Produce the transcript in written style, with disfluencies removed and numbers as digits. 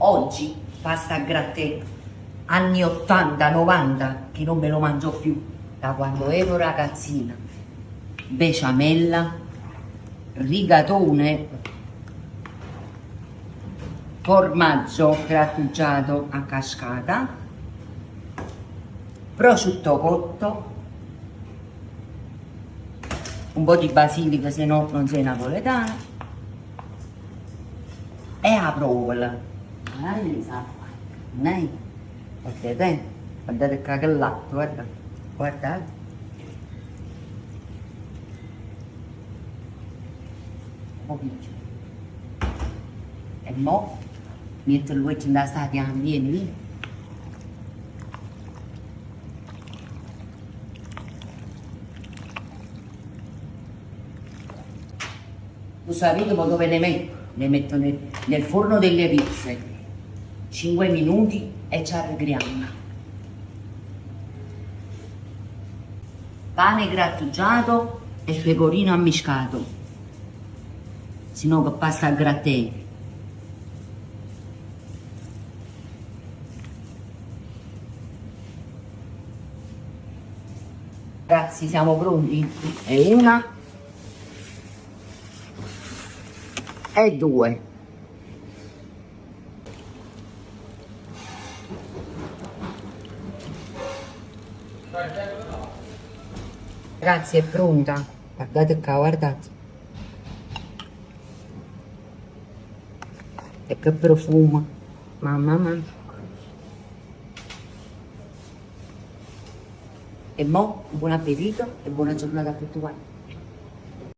Oggi pasta a grattè, anni 80, 90, che non me lo mangio più, da quando ero ragazzina. Besciamella, rigatone, formaggio grattugiato a cascata, prosciutto cotto, un po' di basilico se no non sei napoletano, e la provola. Dai, guardate, guardate il cachellato, guarda, guardate. E mo metto il uovo da sta piano, vieni. Lo sapete poi dove le metto? Le metto nel forno delle pizze. 5 minuti e ci arregriamo. Pane grattugiato e pecorino ammiscato. Se no che pasta a grattè. Ragazzi, siamo pronti? E una e due. Ragazzi, è pronta. Guardate qua, guardate. E che profumo. Mamma mia. E mo, buon appetito e buona giornata a tutti quanti.